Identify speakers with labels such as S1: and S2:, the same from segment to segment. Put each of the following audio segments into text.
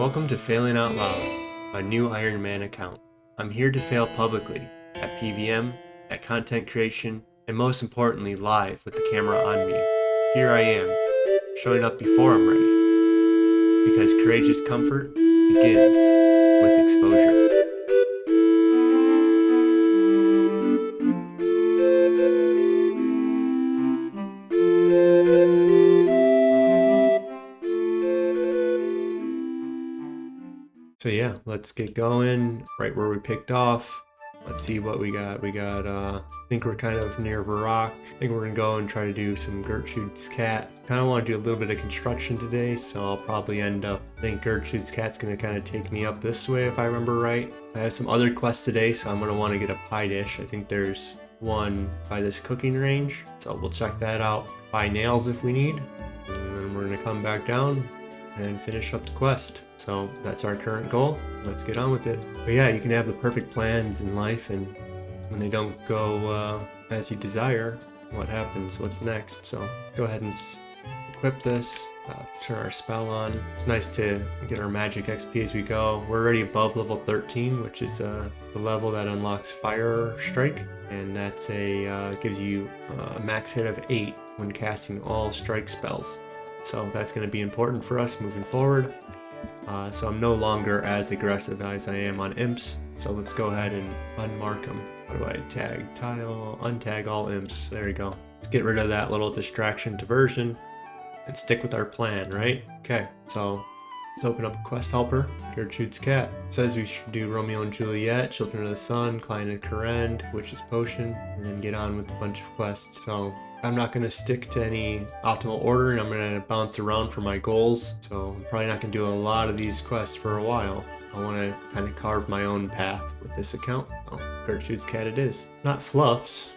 S1: Welcome to Failing Out Loud, my new Iron Man account. I'm here to fail publicly, at PVM, at content creation, and most importantly live with the camera on me. Here I am, showing up before I'm ready. Because courageous comfort begins with exposure. So yeah, let's get going right where we picked off. Let's see what we got. I think we're kind of near Varrock. I think we're gonna go and try to do some Gertrude's cat. Kind of want to do a little bit of construction today, so I'll probably end up, I think Gertrude's cat's gonna kind of take me up this way if I remember right. I have some other quests today, so I'm gonna want to get a pie dish. I think there's one by this cooking range, so we'll check that out. Buy nails if we need, and then we're gonna come back down and finish up the quest. So that's our current goal. Let's get on with it. But yeah, you can have the perfect plans in life, and when they don't go as you desire, what happens? What's next? So go ahead and equip this. Let's turn our spell on. It's nice to get our magic XP as we go. We're already above level 13, which is the level that unlocks Fire Strike, and that's gives you a max hit of 8 when casting all strike spells. So that's going to be important for us moving forward. So I'm no longer as aggressive as I am on imps. So let's go ahead and unmark them. How do I tag? Tile, untag all imps. There we go. Let's get rid of that little distraction diversion and stick with our plan, right? Okay, so let's open up a quest helper. Gertrude's cat. It says we should do Romeo and Juliet, Children of the Sun, Client of Corrend, Witch's Potion, and then get on with a bunch of quests. So I'm not going to stick to any optimal order, and I'm going to bounce around for my goals. So I'm probably not going to do a lot of these quests for a while. I want to kind of carve my own path with this account. Oh, Gertrude's cat it is. Not Fluffs.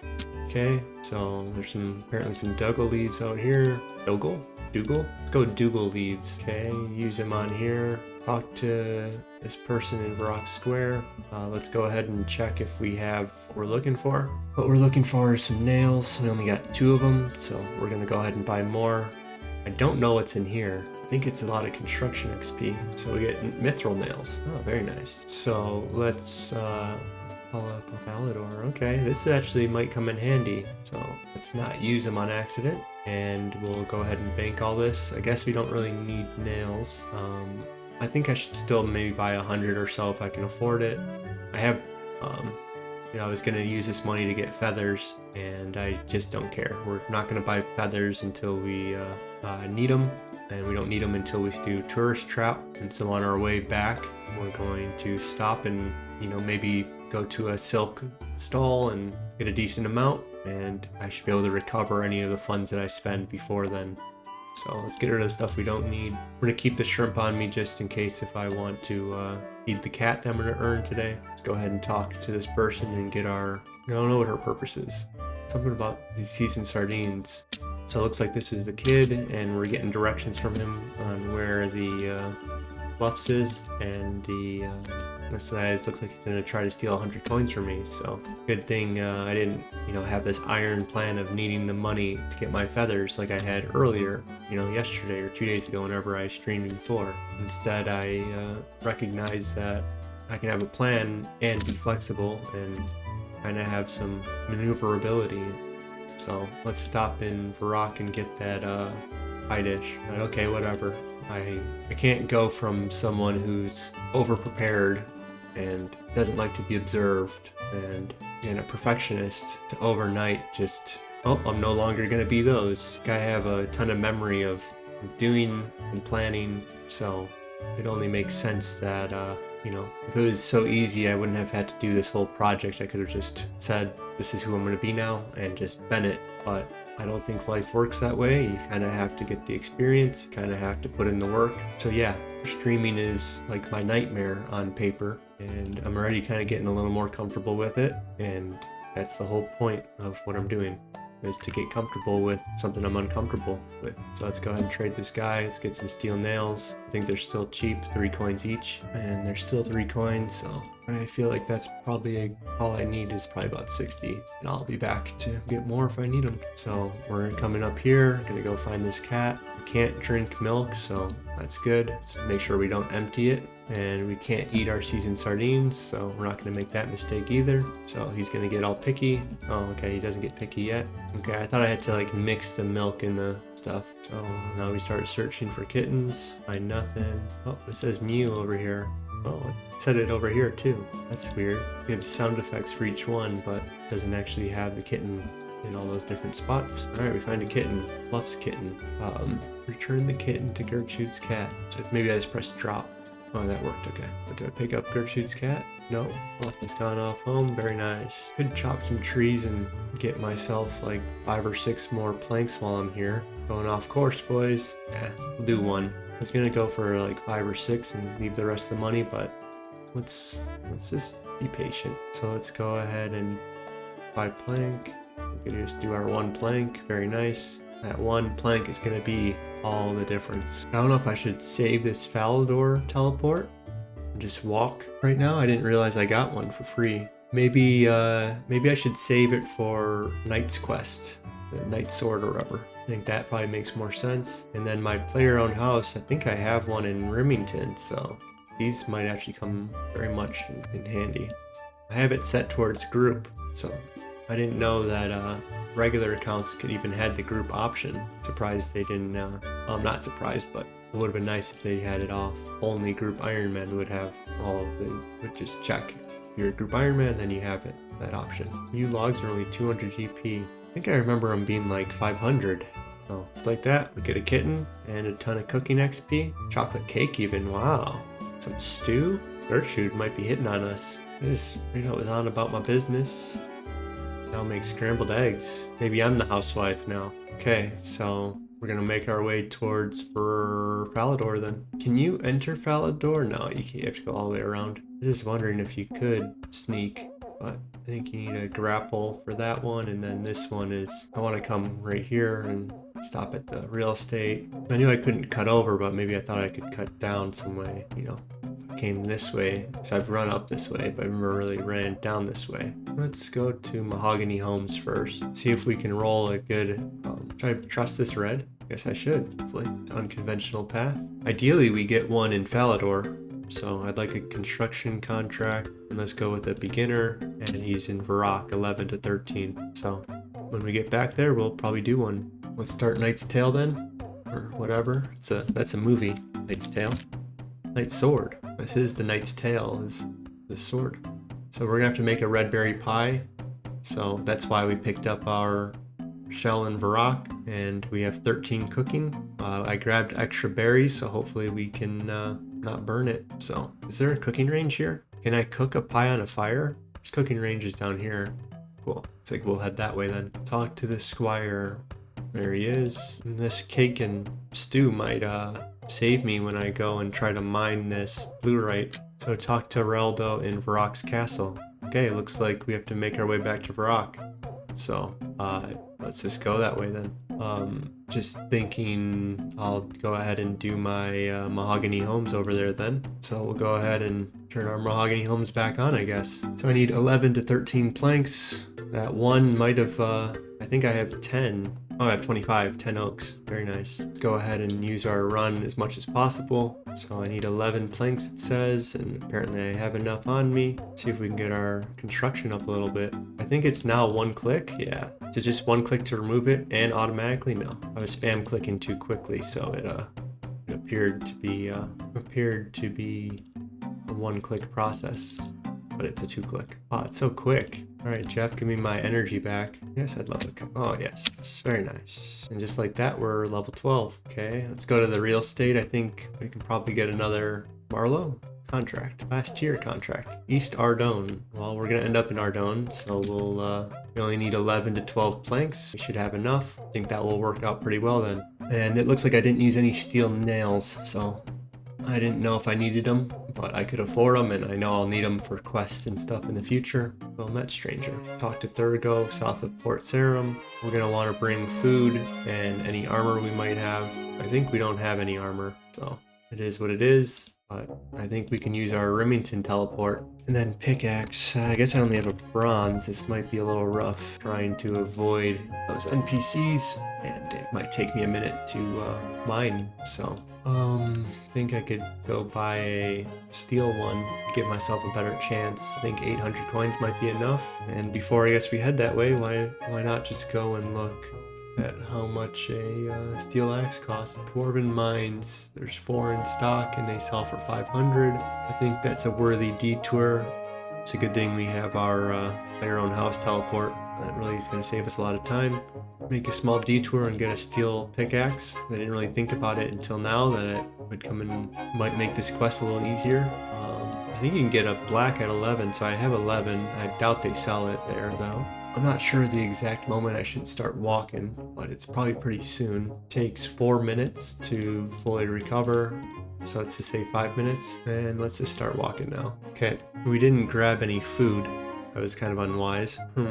S1: Okay, so there's apparently some Dougal leaves out here. Dougal? Let's go Dougal leaves. Okay, use them on here. Talk to this person in Varrock Square. Let's go ahead and check if we have what we're looking for. What we're looking for is some nails. We only got 2 of them, so we're gonna go ahead and buy more. I don't know what's in here. I think it's a lot of construction XP. So we get mithril nails. Oh, very nice. So let's pull up a Valador. Okay, this actually might come in handy. So let's not use them on accident. And we'll go ahead and bank all this. I guess we don't really need nails. I think I should still maybe buy 100 or so if I can afford it. I have, I was going to use this money to get feathers, and I just don't care. We're not going to buy feathers until we need them, and we don't need them until we do Tourist Trap. And so on our way back, we're going to stop and, maybe go to a silk stall and get a decent amount, and I should be able to recover any of the funds that I spend before then. So let's get rid of the stuff we don't need. We're gonna keep the shrimp on me just in case if I want to feed the cat that I'm gonna earn today. Let's go ahead and talk to this person and get I don't know what her purpose is. Something about these seasoned sardines. So it looks like this is the kid, and we're getting directions from him on where the Fluffs is, and this guy looks like he's gonna try to steal 100 coins from me. So good thing I didn't, have this iron plan of needing the money to get my feathers like I had earlier, yesterday or 2 days ago whenever I streamed before. Instead, I recognize that I can have a plan and be flexible and kind of have some maneuverability. So let's stop in Varrock and get that pie dish. But okay, whatever. I can't go from someone who's over-prepared and doesn't like to be observed and a perfectionist to overnight just, oh, I'm no longer going to be those. I have a ton of memory of doing and planning, so it only makes sense that, if it was so easy, I wouldn't have had to do this whole project. I could have just said, this is who I'm going to be now, and just been it. But I don't think life works that way. You kind of have to get the experience, you kind of have to put in the work. So yeah, streaming is like my nightmare on paper, and I'm already kind of getting a little more comfortable with it, and that's the whole point of what I'm doing, is to get comfortable with something I'm uncomfortable with. So let's go ahead and trade this guy. Let's get some steel nails. I think they're still cheap, 3 coins each, and they're still 3 coins, so I feel like that's probably all I need is probably about 60, and I'll be back to get more if I need them. So we're coming up here, gonna go find this cat. We can't drink milk, so that's good. So make sure we don't empty it. And we can't eat our seasoned sardines, so we're not gonna make that mistake either. So he's gonna get all picky. Oh, okay, he doesn't get picky yet. Okay, I thought I had to like mix the milk in the stuff. So now we start searching for kittens. Find nothing. Oh, it says Mew over here. Oh, it said it over here too. That's weird. It gives sound effects for each one, but doesn't actually have the kitten in all those different spots. All right, we find a kitten. Fluff's kitten. Return the kitten to Gertrude's cat. So maybe I just press drop. Oh, that worked. Okay. But do I pick up Gertrude's cat? No. Fluff has gone off home. Very nice. Could chop some trees and get myself like 5 or 6 more planks while I'm here. Going off course, boys. We'll do one. I was gonna go for like 5 or 6 and leave the rest of the money, but let's just be patient. So let's go ahead and buy plank. We can just do our 1 plank. Very nice. That 1 plank is gonna be all the difference. I don't know if I should save this Falador teleport and just walk right now. I didn't realize I got one for free. Maybe I should save it for Knight's Quest, the Knight's Sword or whatever. I think that probably makes more sense. And then my player-owned house, I think I have one in Remington, so these might actually come very much in handy. I have it set towards group, so I didn't know that regular accounts could even had the group option. Surprised they didn't, I'm not surprised, but it would have been nice if they had it off. Only group Ironman would have all of the, would just check. If you're a group Ironman, then you have it, that option. New logs are only 200 GP. I think I remember them being like 500. So it's like that. We get a kitten and a ton of cooking XP. Chocolate cake even, wow. Some stew? Gertrude might be hitting on us. I just, was on about my business. Now make scrambled eggs. Maybe I'm the housewife now. Okay, so we're gonna make our way towards for Falador then. Can you enter Falador? No, you have to go all the way around. I was just wondering if you could sneak, but I think you need a grapple for that one, and then this one is, I want to come right here and stop at the real estate. I knew I couldn't cut over, but maybe I thought I could cut down some way, if I came this way, because I've run up this way, but I never really ran down this way. Let's go to Mahogany Homes first, see if we can roll a good, should I trust this red? I guess I should, hopefully. Unconventional path. Ideally, we get one in Falador. So I'd like a construction contract, and let's go with a beginner, and he's in Varrock 11 to 13. So when we get back there, we'll probably do one. Let's start Knight's Tale then, or whatever. That's a movie. Knight's Tale. Knight's Sword. This is the Knight's Tale, is the sword. So we're gonna have to make a red berry pie. So that's why we picked up our shell in Varrock, and we have 13 cooking. I grabbed extra berries, so hopefully we can not burn it. So is there a cooking range here? Can I cook a pie on a fire? There's cooking ranges down here. Cool. Looks like we'll head that way then. Talk to the squire. There he is. And this cake and stew might save me when I go and try to mine this bluerite. So talk to Reldo in Varrock's castle. Okay, looks like we have to make our way back to Varrock. So let's just go that way then. Just thinking I'll go ahead and do my Mahogany Homes over there then. So we'll go ahead and turn our Mahogany Homes back on, I guess. So I need 11 to 13 planks. That one might have, I think I have 10. Oh, I have 25, 10 oaks. Very nice. Let's go ahead and use our run as much as possible. So I need 11 planks, it says, and apparently I have enough on me. See if we can get our construction up a little bit. I think it's now 1 click. Yeah. So just 1 click to remove it, and automatically? No. I was spam clicking too quickly, so it appeared to be a 1-click process, but it's a 2-click. Wow, it's so quick. All right, Jeff, give me my energy back. Yes, I'd love it. Oh, yes. It's very nice. And just like that, we're level 12. Okay, let's go to the real estate. I think we can probably get another Marlowe contract. Last tier contract. East Ardone. Well, we're going to end up in Ardone, so we only need 11 to 12 planks. We should have enough. I think that will work out pretty well then. And it looks like I didn't use any steel nails, so I didn't know if I needed them, but I could afford them, and I know I'll need them for quests and stuff in the future. Well, met stranger. Talk to Thurgo, south of Port Sarum. We're going to want to bring food and any armor we might have. I think we don't have any armor, so it is what it is. but I think we can use our Remington teleport. And then pickaxe. I guess I only have a bronze. This might be a little rough trying to avoid those NPCs, and it might take me a minute to mine. So, I think I could go buy a steel one, give myself a better chance. I think 800 coins might be enough. And before I guess we head that way, why not just go and look at how much a steel axe costs. Dwarven mines, there's 4 in stock and they sell for 500. I think that's a worthy detour. It's a good thing we have our own house teleport. That really is going to save us a lot of time. Make a small detour and get a steel pickaxe. I didn't really think about it until now that it would come and might make this quest a little easier. I think you can get a black at 11, so I have 11. I doubt they sell it there though. I'm not sure the exact moment I should start walking, but it's probably pretty soon. Takes 4 minutes to fully recover, so let's just say 5 minutes, and let's just start walking now. Okay, we didn't grab any food. That was kind of unwise. I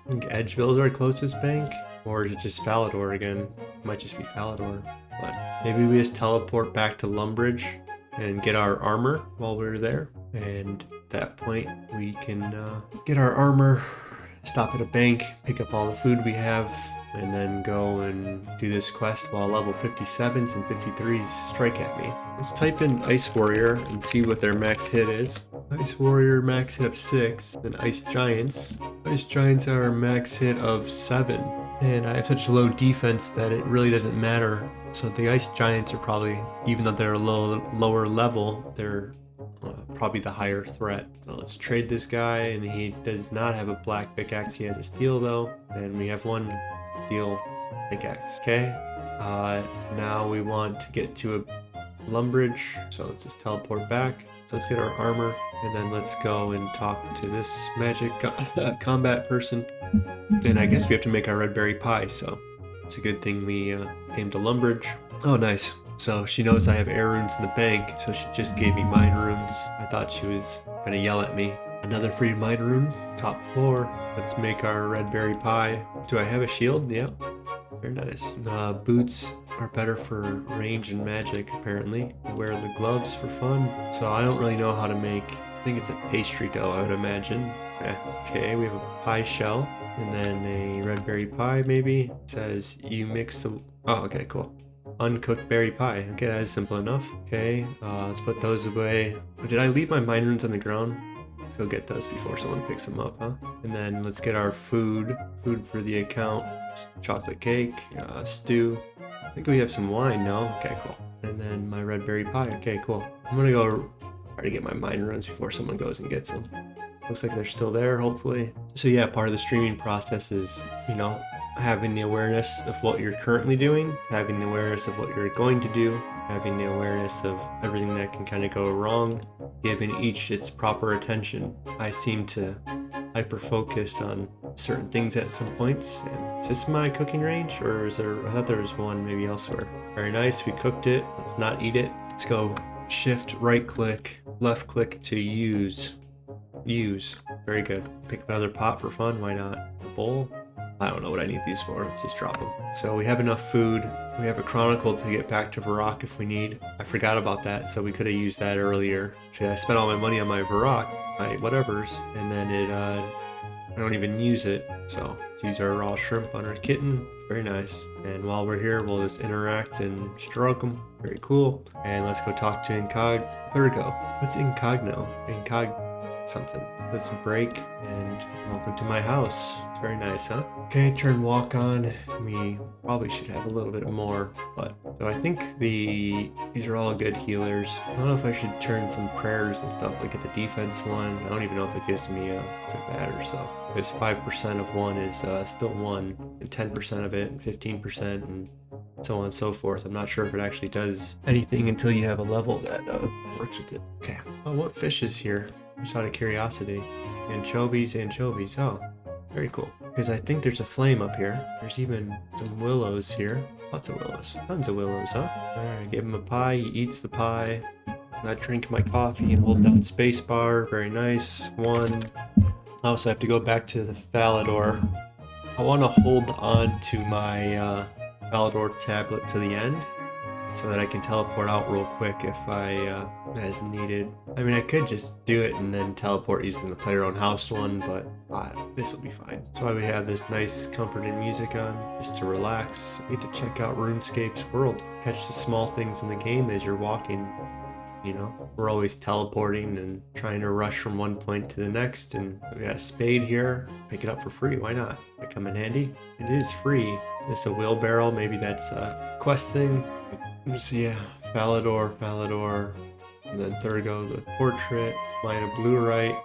S1: think Edgeville's our closest bank, or is it just Falador again? Might just be Falador, but maybe we just teleport back to Lumbridge and get our armor while we're there, and at that point we can get our armor, stop at a bank, pick up all the food we have, and then go and do this quest while level 57s and 53s strike at me. Let's type in Ice Warrior and see what their max hit is. Ice Warrior max hit of 6, and Ice Giants. Ice Giants are a max hit of 7, and I have such low defense that it really doesn't matter. So the Ice Giants are probably, even though they're a lower level, they're probably the higher threat. So let's trade this guy, and he does not have a black pickaxe. He has a steel though, and we have one steel pickaxe. Okay, now we want to get to a Lumbridge, so let's just teleport back. So let's get our armor, and then let's go and talk to this magic combat person. And I guess we have to make our red berry pie, so it's a good thing we came to Lumbridge. Oh, nice. So she knows I have air runes in the bank, so she just gave me mine runes. I thought she was gonna yell at me. Another free mine rune, top floor. Let's make our red berry pie. Do I have a shield? Yep. Very nice. Boots are better for range and magic, apparently. Wear the gloves for fun. So I don't really know how to make, I think it's a pastry dough, I would imagine. Okay, we have a pie shell, and then a red berry pie maybe. It says you mix the, oh, okay, cool. Uncooked berry pie. Okay, that is simple enough. Okay, let's put those away. Oh, did I leave my mine runes on the ground? Go get those before someone picks them up, huh? And then let's get our food for the account. Chocolate cake, stew. I think we have some wine now. Okay, cool. And then my red berry pie. Okay, cool. I'm gonna go try to get my mine runes before someone goes and gets them. Looks like they're still there, hopefully. So yeah, part of the streaming process is, you know, having the awareness of what you're currently doing, having the awareness of what you're going to do, having the awareness of everything that can kind of go wrong, giving each its proper attention. I seem to hyper-focus on certain things at some points. And is this my cooking range, or is there, I thought there was one maybe elsewhere. Very nice, we cooked it. Let's not eat it. Let's go shift, right click, left click to use. Use. Very good. Pick up another pot for fun, why not? A bowl? I don't know what I need these for, let's just drop them. So we have enough food. We have a chronicle to get back to Varrock if we need. I forgot about that, so we could have used that earlier. See, I spent all my money on my Varrock, my whatevers, and then I don't even use it. So let's use our raw shrimp on our kitten. Very nice. And while we're here, we'll just interact and stroke them. Very cool. And let's go talk to Thurgo. What's Incogno? Something. Let's break, and welcome to my house. It's very nice, huh? Okay, turn walk on. We probably should have a little bit more, but so I think these are all good healers. I don't know if I should turn some prayers and stuff, like at the defense one. I don't even know if it gives me if it matters. So because 5% of one is still 1, and 10% of it, and 15%, and so on and so forth. I'm not sure if it actually does anything until you have a level that works with it. Okay. Oh, what fish is here? Just out of curiosity. Anchovies. Oh, very cool. Because I think there's a flame up here. There's even some willows here. Lots of willows. Tons of willows, huh? Alright, give him a pie. He eats the pie. I drink my coffee and hold down spacebar. Very nice. 1. I also have to go back to the Falador. I want to hold on to my Falador tablet to the end. so that I can teleport out real quick if as needed. I mean, I could just do it and then teleport using the player own house one, but this will be fine. That's why we have this nice comforting music on, just to relax. You get to check out RuneScape's world. Catch the small things in the game as you're walking. You know, we're always teleporting and trying to rush from one point to the next, and we got a spade here. Pick it up for free, why not? It come in handy. It is free. Just a wheelbarrow, maybe that's a quest thing. So yeah, Falador, and then Thurgo the portrait, mine a blue right,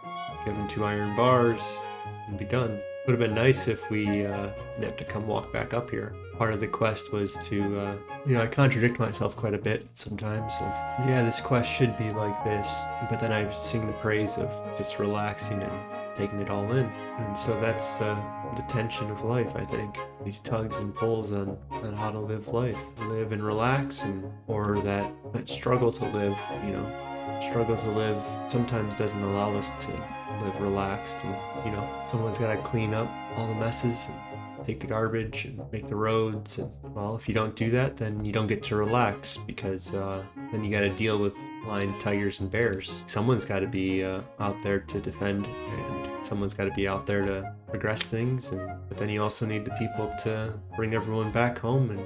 S1: give him 2 iron bars, and be done. Would have been nice if we didn't have to come walk back up here. Part of the quest was to, I contradict myself quite a bit sometimes of, yeah, this quest should be like this, but then I sing the praise of just relaxing and taking it all in. And so that's the tension of life, I think. These tugs and pulls on how to live life. Live and relax, or that struggle to live, struggle to live sometimes doesn't allow us to live relaxed, and someone's got to clean up all the messes and take the garbage and make the roads, and well, if you don't do that, then you don't get to relax, because then you got to deal with lion, tigers, and bears. Someone's got to be out there to defend, and someone's got to be out there to progress things, but then you also need the people to bring everyone back home and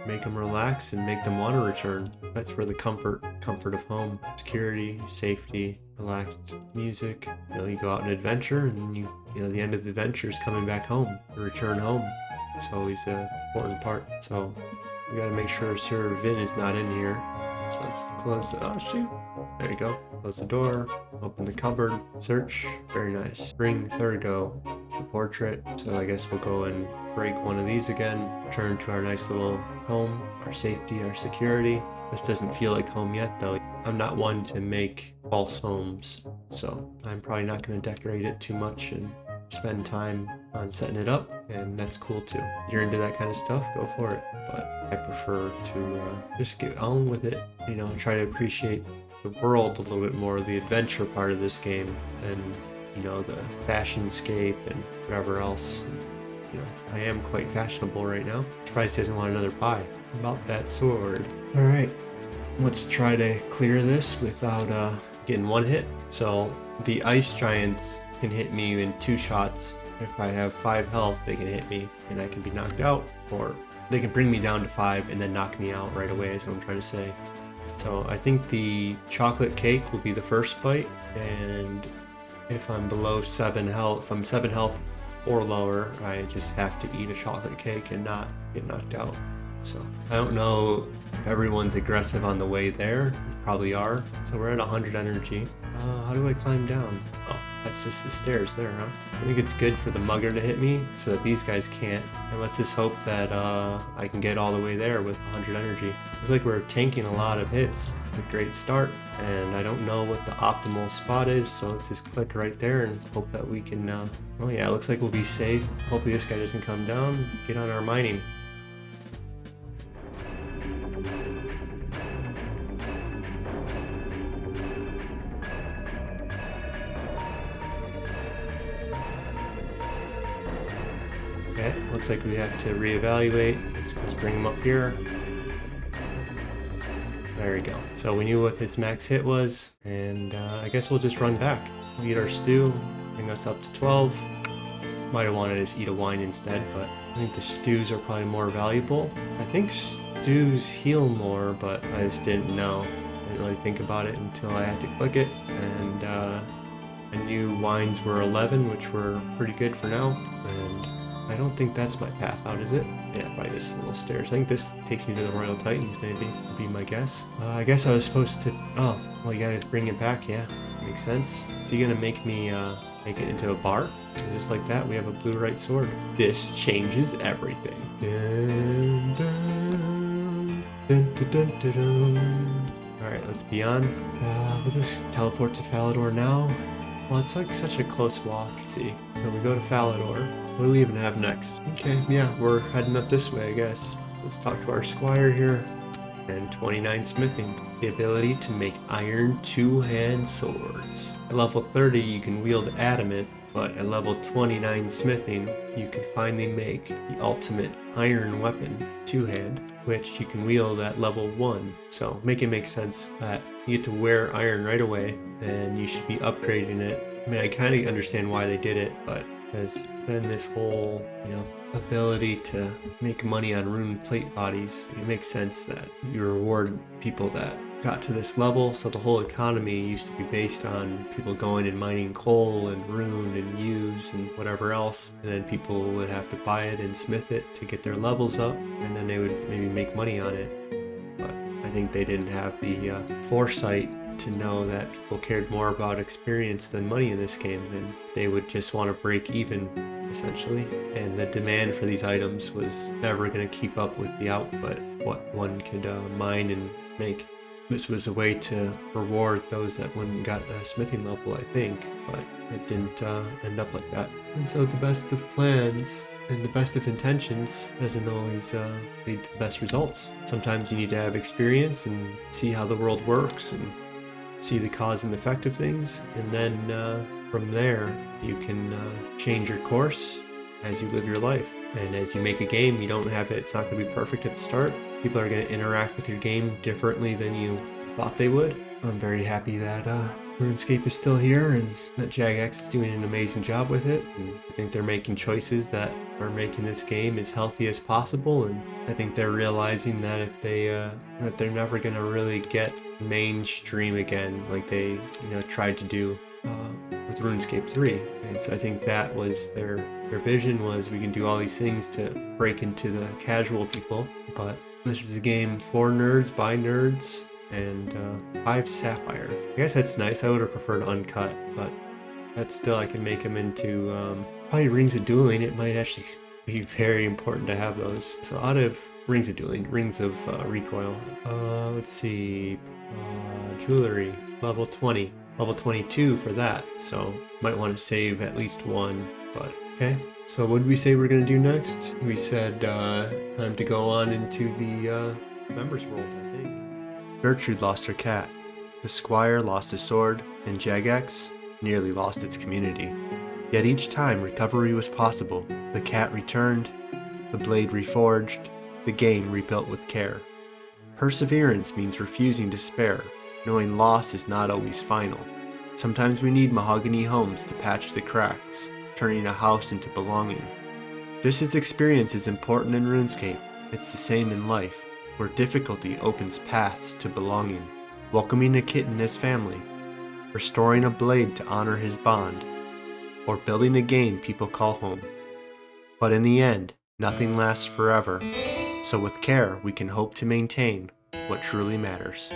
S1: make them relax and make them want to return. That's where the comfort of home, security, safety, relaxed music. You go out on an adventure, and the end of the adventure is coming back home, the return home. It's always an important part. So we got to make sure Sir Vin is not in here. So let's close the, oh shoot, there you go. Close the door, open the cupboard, search, very nice. Bring Thurgo, the portrait. So I guess we'll go and break one of these again, return to our nice little home, our safety, our security. This doesn't feel like home yet though. I'm not one to make false homes, so I'm probably not going to decorate it too much and spend time on setting it up, and that's cool too. If you're into that kind of stuff, go for it, but I prefer to just get on with it, try to appreciate the world a little bit more, the adventure part of this game, and the fashionscape and whatever else. I am quite fashionable right now. Surprised he doesn't want another pie. About that sword. Alright, let's try to clear this without getting one hit. So the ice giants can hit me in 2 shots. If I have 5 health, they can hit me and I can be knocked out, or they can bring me down to 5 and then knock me out right away, is what I'm trying to say. So I think the chocolate cake will be the first bite, and if I'm below 7 health, if I'm 7 health or lower, I just have to eat a chocolate cake and not get knocked out. So I don't know if everyone's aggressive on the way there. They probably are. So we're at 100 energy. How do I climb down? Oh, that's just the stairs there, huh? I think it's good for the mugger to hit me so that these guys can't. And let's just hope that I can get all the way there with 100 energy. Looks like we're tanking a lot of hits. It's a great start, and I don't know what the optimal spot is, so let's just click right there and hope that we can, oh yeah, it looks like we'll be safe. Hopefully this guy doesn't come down. Get on our mining. Okay, looks like we have to reevaluate. Let's bring him up here. There we go. So we knew what his max hit was, and I guess we'll just run back. We'll eat our stew, bring us up to 12. Might have wanted to just eat a wine instead, but I think the stews are probably more valuable. I think stews heal more, but I just didn't know. I didn't really think about it until I had to click it, and I knew wines were 11, which were pretty good for now, and I don't think that's my path out, is it? Yeah, by this little stairs. I think this takes me to the Royal Titans, maybe, would be my guess. I guess I was supposed to... Oh, well, you gotta bring it back, yeah. Makes sense. Is he gonna make me, make it into a bar? And just like that, we have a blue right sword. This changes everything. Dun, dun, dun, dun, dun, dun, dun. Alright, let's be on. We'll just teleport to Falador now. Well, it's like such a close walk. Let's see. So we go to Falador. What do we even have next? Okay, yeah, we're heading up this way, I guess. Let's talk to our squire here. And 29 smithing. The ability to make iron 2-hand swords. At level 30, you can wield adamant, but at level 29 smithing, you can finally make the ultimate iron weapon, two-hand, which you can wield at level 1. So make it make sense that you get to wear iron right away, and you should be upgrading it. I mean, I kind of understand why they did it, but because then this whole, ability to make money on rune plate bodies, it makes sense that you reward people that got to this level. So the whole economy used to be based on people going and mining coal and rune and use and whatever else, and then people would have to buy it and smith it to get their levels up, and then they would maybe make money on it. But I think they didn't have the foresight to know that people cared more about experience than money in this game, and they would just want to break even, essentially. And the demand for these items was never going to keep up with the output, what one could mine and make. This was a way to reward those that went and got a smithing level, I think, but it didn't end up like that. And so the best of plans and the best of intentions doesn't always lead to the best results. Sometimes you need to have experience and see how the world works and see the cause and effect of things, and then from there you can change your course as you live your life. And as you make a game, you don't have it, it's not going to be perfect at the start. People are going to interact with your game differently than you thought they would. I'm very happy that RuneScape is still here and that Jagex is doing an amazing job with it. And I think they're making choices that are making this game as healthy as possible, and I think they're realizing that if they that they're never going to really get mainstream again like they tried to do with RuneScape 3. And so I think that was their vision, was we can do all these things to break into the casual people, but this is a game for nerds, by nerds, and 5 Sapphire. I guess that's nice. I would have preferred uncut, but that's still, I can make them into probably Rings of Dueling. It might actually be very important to have those. So out of Rings of Dueling, Rings of Recoil, let's see, Jewelry, level 20, level 22 for that, so might want to save at least one, but okay. So what did we say we're going to do next? We said time to go on into the members world, I think. Gertrude lost her cat, the squire lost his sword, and Jagex nearly lost its community. Yet each time recovery was possible. The cat returned, the blade reforged, the game rebuilt with care. Perseverance means refusing despair, knowing loss is not always final. Sometimes we need mahogany homes to patch the cracks, turning a house into belonging. Just as experience is important in RuneScape, it's the same in life, where difficulty opens paths to belonging. Welcoming a kitten as family, restoring a blade to honor his bond, or building a game people call home. But in the end, nothing lasts forever, so with care we can hope to maintain what truly matters.